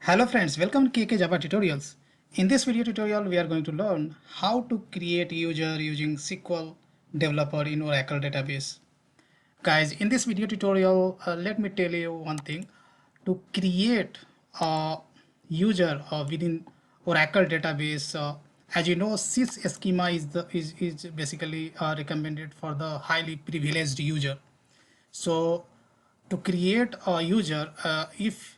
Hello friends, welcome to KK Java Tutorials. In this video tutorial, we are going to learn how to create user using SQL Developer in Oracle database. Guys, in this video tutorial, let me tell you one thing. To create a user within Oracle database, as you know, sys schema is basically recommended for the highly privileged user. So to create a user, if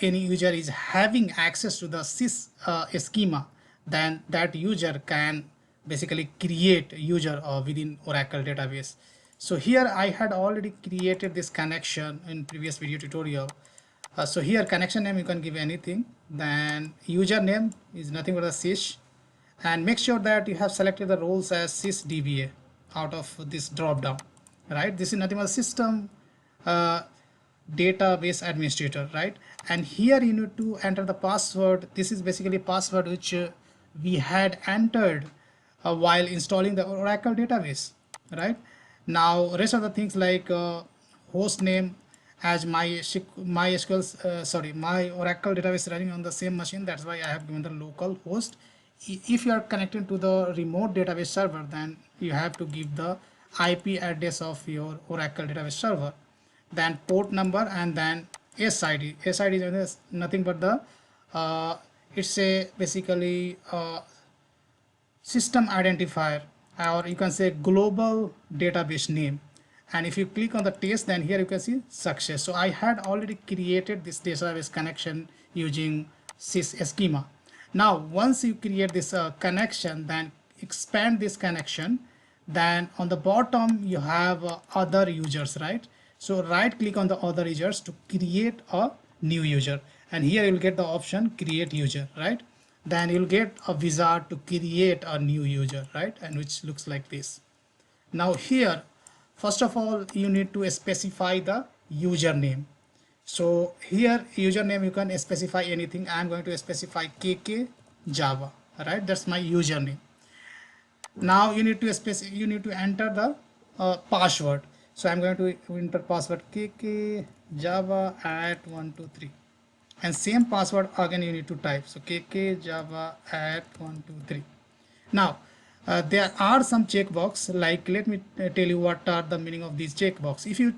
any user is having access to the sys schema, then that user can basically create user within Oracle database. So here I had already created this connection in previous video tutorial. So here connection name you can give anything, then username is nothing but a sys, and make sure that you have selected the roles as sysdba out of this drop down, right? This is nothing but system uh, database administrator, right? And here you need to enter the password. This is basically password which we had entered while installing the Oracle database, right? Now rest of the things like host name, as my Oracle database running on the same machine, that's why I have given the local host. If you are connected to the remote database server, then you have to give the IP address of your Oracle database server, then port number, and then SID. SID is nothing but the it's a basically system identifier, or you can say global database name. And if you click on the test, then here you can see success. So I had already created this database connection using sys schema. Now once you create this connection, then expand this connection, then on the bottom you have other users, right? So right click on the other users to create a new user, and here you'll get the option create user, right? Then you'll get a wizard to create a new user, right? And which looks like this. Now here, first of all, you need to specify the username. So here username you can specify anything. I'm going to specify KK Java, right? That's my username. Now you need to enter the password. So I'm going to enter password KK Java at 123, and same password again you need to type. So KK Java at 123. Now there are some checkbox, like let me tell you what are the meaning of these checkbox. If you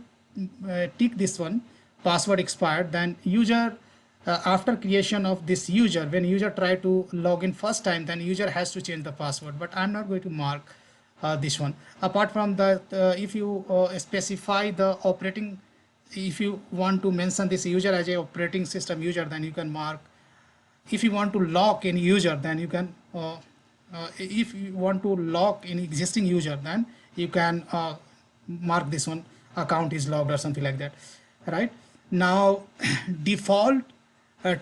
tick this one, password expired, then user after creation of this user, when user try to log in first time, then user has to change the password, but I'm not going to mark this one. Apart from that, if you specify the operating, if you want to mention this user as a operating system user, then you can mark. If you want to lock any user, then you can if you want to lock any existing user, then you can mark this one account is logged or something like that, right? Now default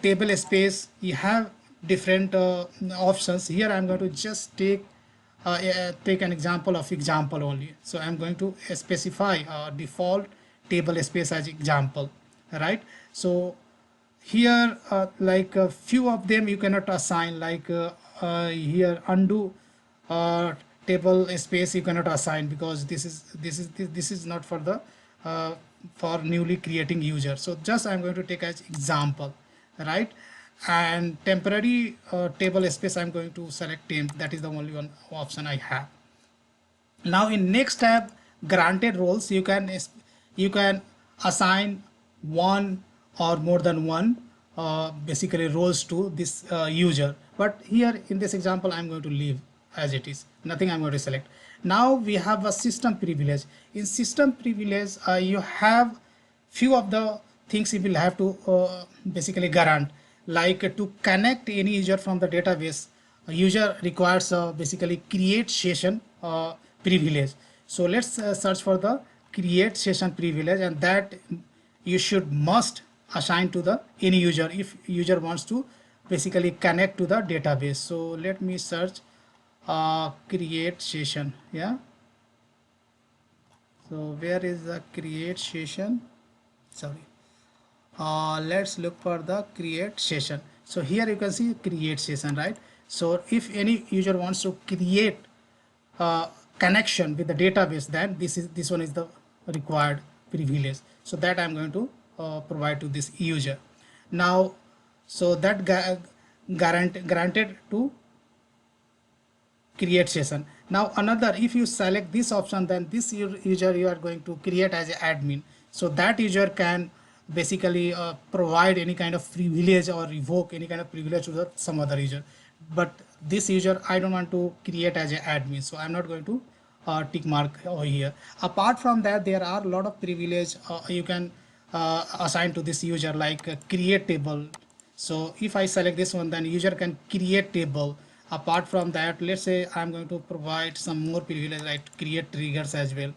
table space, you have different options. Here I'm going to just take an example of example only. So I'm going to specify default table space as example, right? So here like a few of them you cannot assign, like here undo table space you cannot assign, because this is not for the for newly creating user. So just I'm going to take as example, right? And temporary table space I'm going to select temp. That is the only one option I have. Now in next tab, granted roles, you can assign one or more than one basically roles to this user, but here in this example I'm going to leave as it is, nothing I'm going to select. Now we have a system privilege. In system privilege you have few of the things you will have to basically grant, like to connect any user from the database. A user requires basically create session privilege. So let's search for the create session privilege, and that you should must assign to the any user if user wants to basically connect to the database. So let me search create session. Yeah, so where is the create session? Sorry, let's look for the create session. So here you can see create session, right? So if any user wants to create connection with the database, then this one is the required privilege. So that I'm going to provide to this user. Now So that granted to create session. Now another, if you select this option, then this user you are going to create as an admin. So that user can basically provide any kind of privilege or revoke any kind of privilege to some other user. But this user I don't want to create as an admin, so I'm not going to tick mark over here. Apart from that, there are a lot of privilege you can assign to this user, like create table. So if I select this one, then user can create table. Apart from that, let's say I'm going to provide some more privilege, like create triggers as well.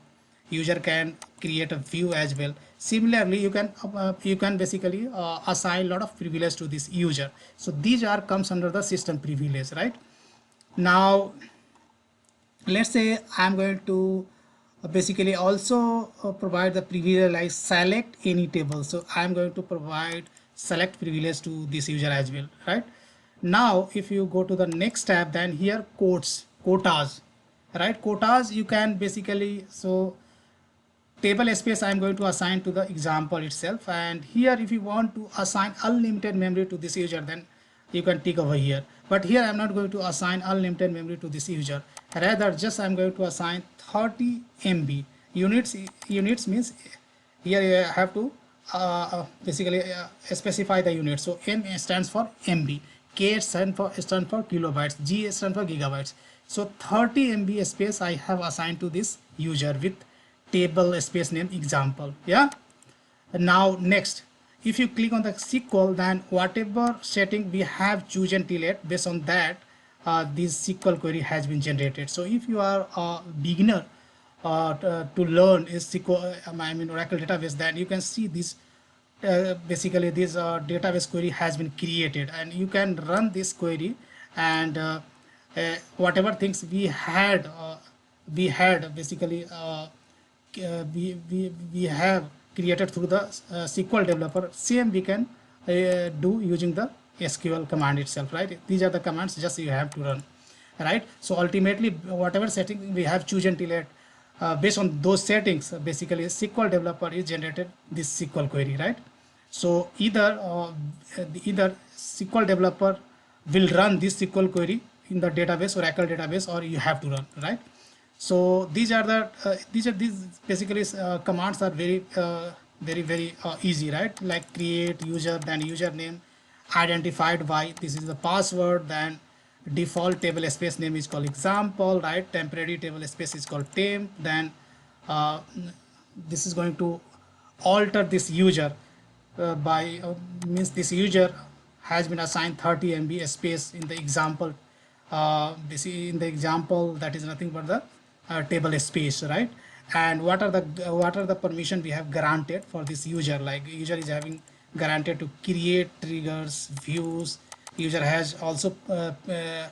User can create a view as well. Similarly, you can basically assign a lot of privilege to this user. So these are comes under the system privilege, right? Now let's say I'm going to basically also provide the privilege like select any table. So I'm going to provide select privilege to this user as well, right? Now if you go to the next tab, then here quotas, right? Quotas you can basically, so table space I'm going to assign to the example itself, and here if you want to assign unlimited memory to this user, then you can tick over here. But here I'm not going to assign unlimited memory to this user, rather just I'm going to assign 30 MB units. Units means here you have to basically specify the unit. So M stands for MB, K stands for kilobytes, G stands for gigabytes. So 30 MB space I have assigned to this user with table space name example. Yeah. Now next, if you click on the SQL, then whatever setting we have chosen till it, based on that this SQL query has been generated. So if you are a beginner to learn is SQL, I mean Oracle database, then you can see this basically this database query has been created, and you can run this query, and whatever things we had basically we have created through the SQL developer, same we can do using the SQL command itself, right? These are the commands just you have to run, right? So ultimately whatever setting we have chosen till it, based on those settings, basically SQL developer is generated this SQL query, right? So either SQL developer will run this SQL query in the database, Oracle database, or you have to run, right? So these basically commands are very easy, right? Like create user, then username identified by this is the password, then default table space name is called example, right? Temporary table space is called temp, then uh, this is going to alter this user by means this user has been assigned 30 MB space in the example. This is in the example, that is nothing but the table space, right? And what are the permission we have granted for this user? Like user is having granted to create triggers, views. User has also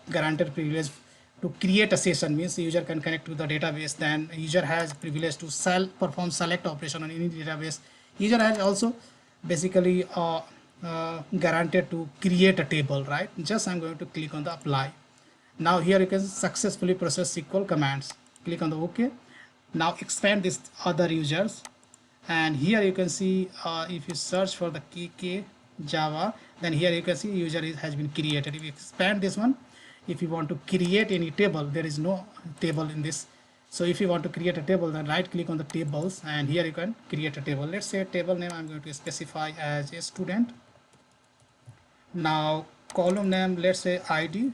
granted privilege to create a session, means the user can connect to the database. Then user has privilege to perform select operation on any database. User has also basically guaranteed to create a table, right? Just I'm going to click on the apply. Now here you can successfully process SQL commands. Click on the OK. Now expand this other users, and here you can see if you search for the KK Java, then here you can see user has been created. If you expand this one, if you want to create any table, there is no table in this. So if you want to create a table, then right click on the tables, and here you can create a table. Let's say table name I'm going to specify as a student. Now column name, let's say ID.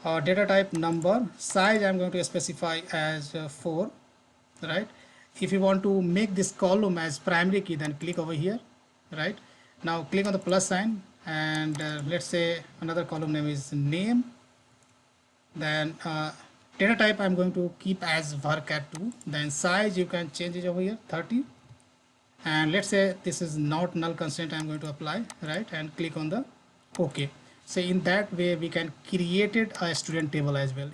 Data type number, size I'm going to specify as 4, right? If you want to make this column as primary key, then click over here, right? Now click on the plus sign, and let's say another column name is name. Then data type I'm going to keep as varchar2. Then size you can change it over here 30, and let's say this is not null constraint I'm going to apply, right? And click on the OK. So in that way we can create a student table as well.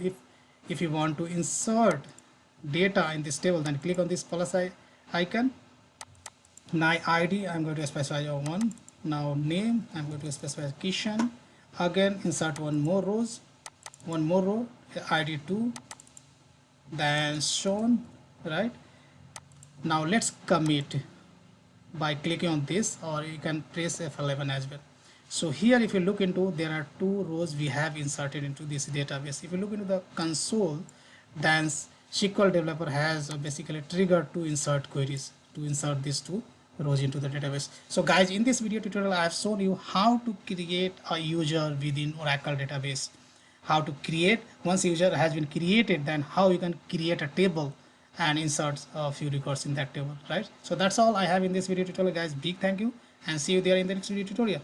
If you want to insert data in this table, then click on this plus icon. Now ID I'm going to specify 1. Now name I'm going to specify Kishan. Again insert one more row, ID 2, then shown, right? Now let's commit by clicking on this, or you can press F11 as well. So here if you look into, there are two rows we have inserted into this database. If you look into the console, then SQL developer has basically triggered to insert queries to insert these two rows into the database. So guys, in this video tutorial I have shown you how to create a user within Oracle database, how to create, once user has been created, then how you can create a table and insert a few records in that table, right? So that's all I have in this video tutorial guys. Big thank you and see you there in the next video tutorial.